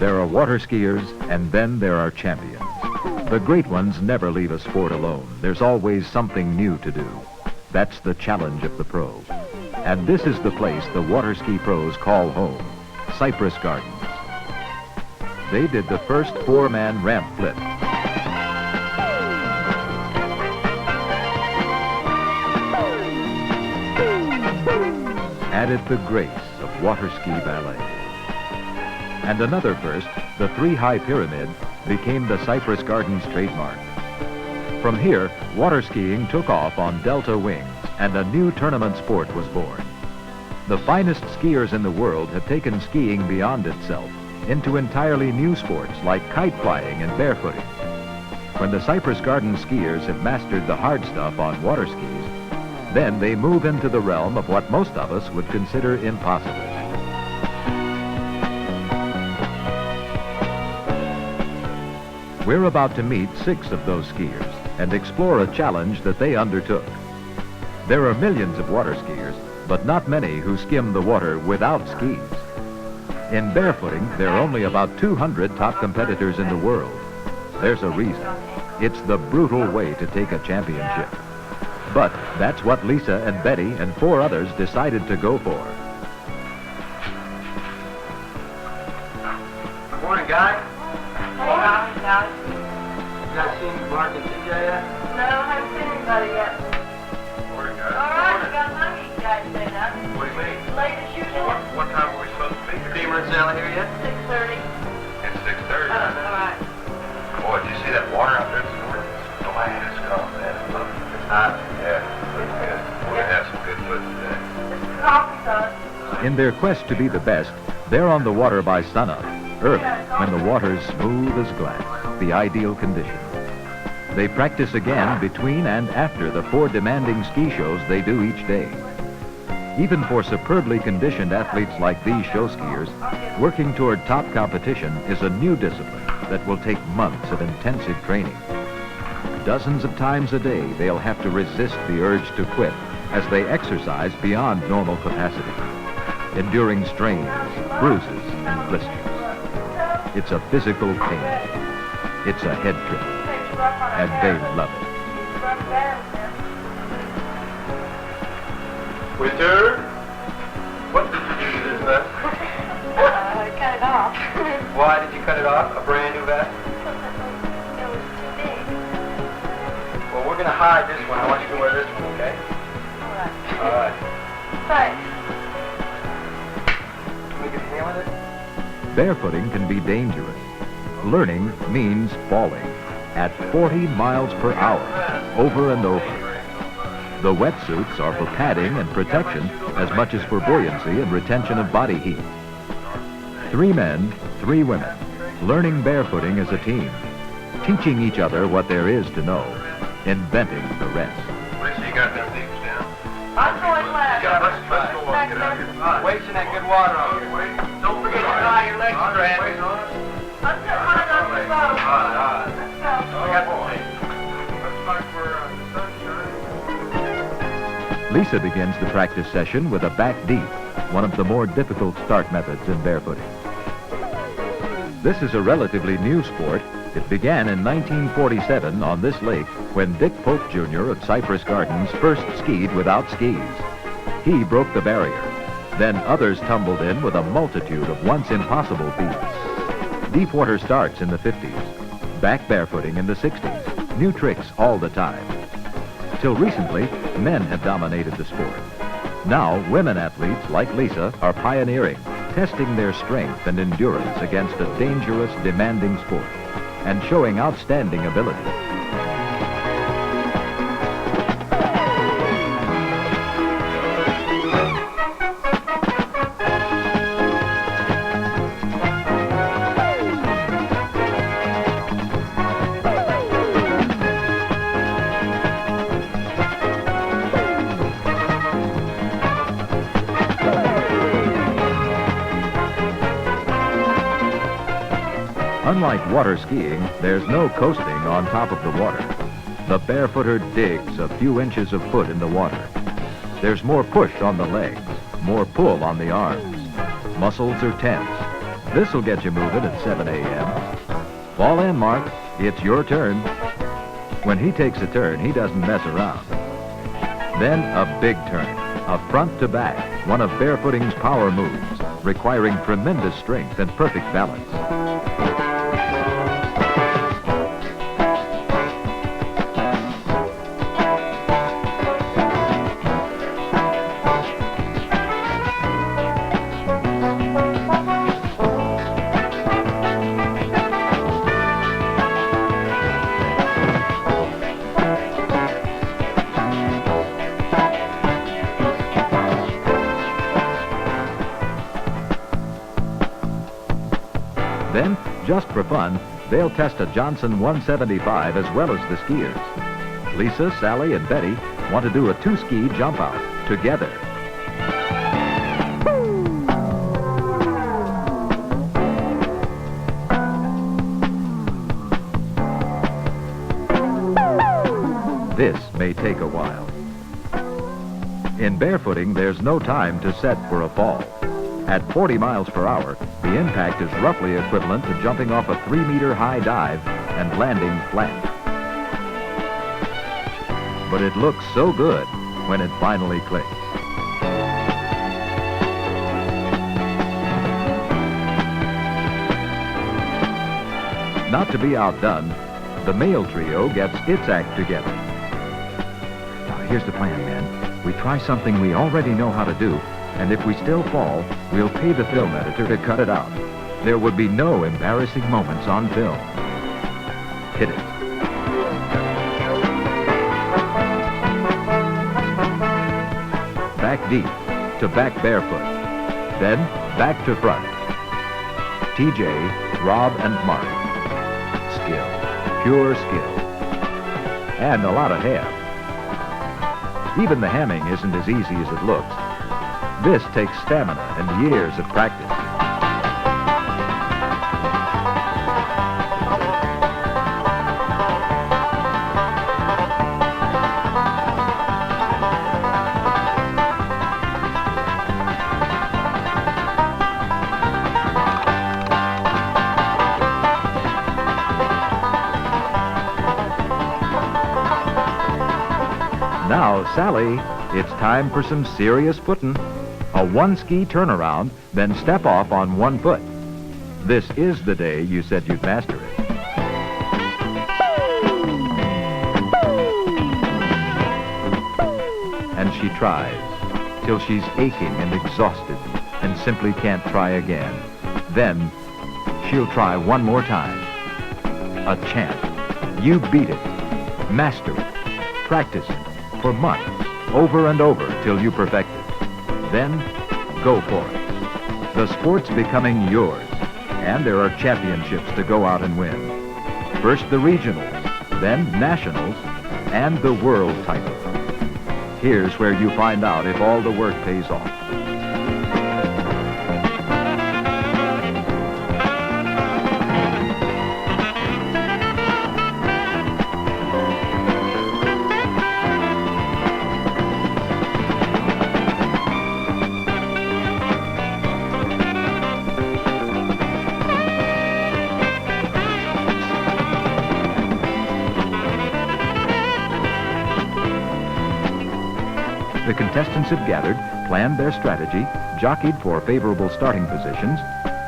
There are water skiers, and then there are champions. The great ones never leave a sport alone. There's always something new to do. That's the challenge of the pro. And this is the place the water ski pros call home, Cypress Gardens. They did the first four-man ramp flip. Added the grace of water ski ballet. And another first, the three-high pyramid, became the Cypress Gardens trademark. From here, water skiing took off on delta wings, and a new tournament sport was born. The finest skiers in the world have taken skiing beyond itself into entirely new sports like kite flying and barefooting. When the Cypress Gardens skiers have mastered the hard stuff on water skis, then they move into the realm of what most of us would consider impossible. We're about to meet 6 of those skiers and explore a challenge that they undertook. There are millions of water skiers, but not many who skim the water without skis. In barefooting, there are only about 200 top competitors in the world. There's a reason. It's the brutal way to take a championship. But that's what Lisa and Betty and 4 others decided to go for. Good morning, guys. You guys seen Mark and TJ yet? No, I haven't seen anybody yet. Morning, guys. All right, we got money, you guys say that. What do you mean? Late as usual. What time are we supposed to be here? Steamer and sailing here yet? 6:30. It's 6:30. All right. Boy, did you see that water out there this morning? The land is calm, man. It's hot. Yeah, looks good. We're gonna have some good food today. It's coffee time. In their quest to be the best, they're on the water by sunup, early, when the water's smooth as glass, the ideal condition. They practice again between and after the 4 demanding ski shows they do each day. Even for superbly conditioned athletes like these show skiers, working toward top competition is a new discipline that will take months of intensive training. Dozens of times a day, they'll have to resist the urge to quit as they exercise beyond normal capacity, enduring strains, bruises, and blisters. It's a physical pain. It's a head trip, and they love it. Winter, what did you do to this vest? Cut it off. Why did you cut it off? A brand new vest? It was too big. Well, we're gonna hide this one. I want you to wear this one, okay? All right. All right. Thanks. Can we get a hand with it? Barefooting can be dangerous. Learning means falling at 40 miles per hour, over and over. The wetsuits are for padding and protection as much as for buoyancy and retention of body heat. 3 men, 3 women, learning barefooting as a team, teaching each other what there is to know, inventing the rest. Lisa, you got them things down? I'm going last. Let's go on. Get out here. Wasting that good water on you. Don't forget to tie your legs straps. I'm just mine on the boat. Let's go. I got the thing. Looks like we're the sunshine. Lisa begins the practice session with a back deep, one of the more difficult start methods in barefooting. This is a relatively new sport. It began in 1947 on this lake when Dick Pope Jr. of Cypress Gardens first skied without skis. He broke the barrier. Then others tumbled in with a multitude of once impossible feats. Deep water starts in the 50s, back barefooting in the 60s, new tricks all the time. Till recently, men have dominated the sport. Now, women athletes like Lisa are pioneering, testing their strength and endurance against a dangerous, demanding sport, and showing outstanding ability. Unlike water skiing, there's no coasting on top of the water. The barefooter digs a few inches of foot in the water. There's more push on the legs, more pull on the arms. Muscles are tense. This'll get you moving at 7 a.m. Fall in, Mark. It's your turn. When he takes a turn, he doesn't mess around. Then a big turn, a front to back, one of barefooting's power moves, requiring tremendous strength and perfect balance. Then, just for fun, they'll test a Johnson 175 as well as the skiers. Lisa, Sally, and Betty want to do a two-ski jump out together. This may take a while. In barefooting, there's no time to set for a fall. At 40 miles per hour, the impact is roughly equivalent to jumping off a 3-meter high dive and landing flat. But it looks so good when it finally clicks. Not to be outdone, the male trio gets its act together. Now, here's the plan, men. We try something we already know how to do, and if we still fall, we'll pay the film editor to cut it out. There would be no embarrassing moments on film. Hit it. Back deep to back barefoot. Then back to front. TJ, Rob, and Mark. Skill. Pure skill. And a lot of ham. Even the hamming isn't as easy as it looks. This takes stamina and years of practice. Now, Sally, it's time for some serious footing. A one-ski turnaround, then step off on one foot. This is the day you said you'd master it. And she tries, till she's aching and exhausted, and simply can't try again. Then, she'll try one more time. A champ. You beat it. Master it. Practice it for months, over and over, till you perfect it. Then, go for it. The sport's becoming yours, and there are championships to go out and win. First the regionals, then nationals, and the world title. Here's where you find out if all the work pays off. The contestants have gathered, planned their strategy, jockeyed for favorable starting positions,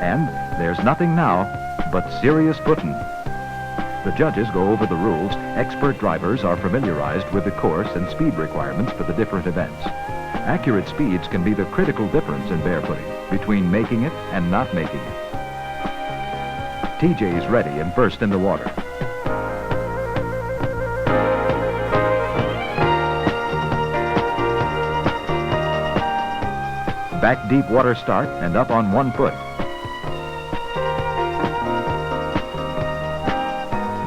and there's nothing now but serious footing. The judges go over the rules. Expert drivers are familiarized with the course and speed requirements for the different events. Accurate speeds can be the critical difference in barefooting between making it and not making it. TJ's ready and first in the water. Back deep water start and up on one foot.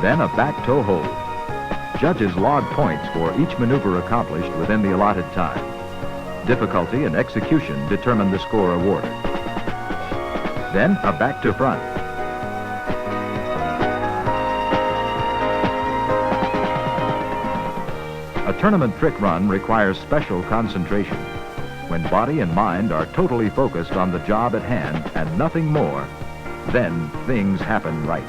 Then a back toe hold. Judges log points for each maneuver accomplished within the allotted time. Difficulty and execution determine the score awarded. Then a back to front. A tournament trick run requires special concentration. When body and mind are totally focused on the job at hand and nothing more, Then things happen right.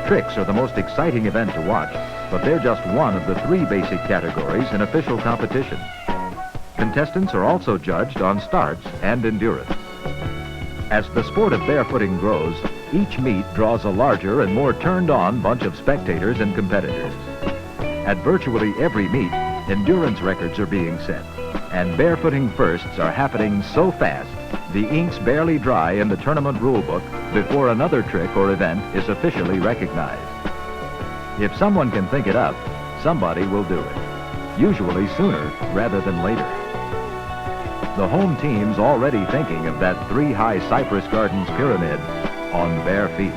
Tricks are the most exciting event to watch, but they're just one of the 3 basic categories in official competition. Contestants are also judged on starts and endurance. As the sport of barefooting grows, each meet draws a larger and more turned-on bunch of spectators and competitors. At virtually every meet, endurance records are being set, and barefooting firsts are happening so fast, the inks barely dry in the tournament rulebook before another trick or event is officially recognized. If someone can think it up, somebody will do it, usually sooner rather than later. The home team's already thinking of that 3-high Cypress Gardens pyramid on bare feet.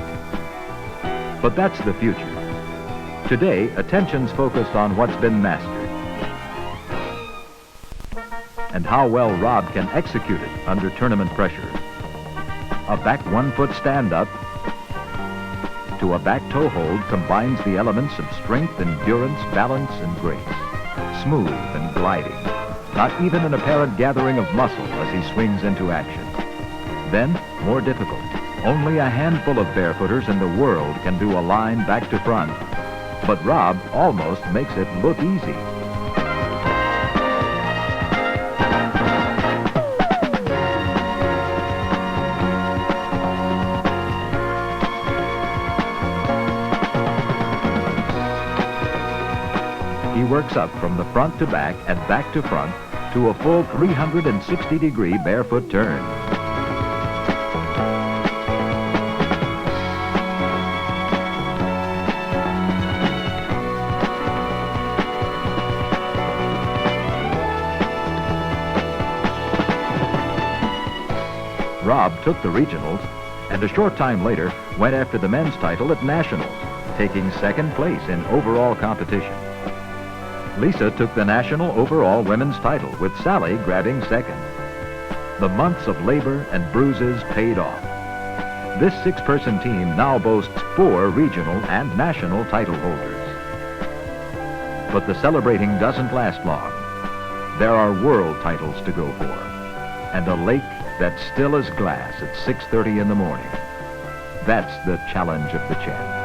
But that's the future. Today, attention's focused on what's been mastered and how well Rob can execute it under tournament pressure. A back 1-foot stand-up to a back toe hold combines the elements of strength, endurance, balance, and grace. Smooth and gliding. Not even an apparent gathering of muscle as he swings into action. Then, more difficult. Only a handful of barefooters in the world can do a line back to front. But Rob almost makes it look easy. He works up from the front to back and back to front to a full 360-degree barefoot turn. Rob took the regionals and a short time later went after the men's title at nationals, taking 2nd place in overall competition. Lisa took the national overall women's title, with Sally grabbing 2nd. The months of labor and bruises paid off. This 6-person team now boasts 4 regional and national title holders. But the celebrating doesn't last long. There are world titles to go for, and a lake that's still as glass at 6:30 in the morning. That's the challenge of the champ.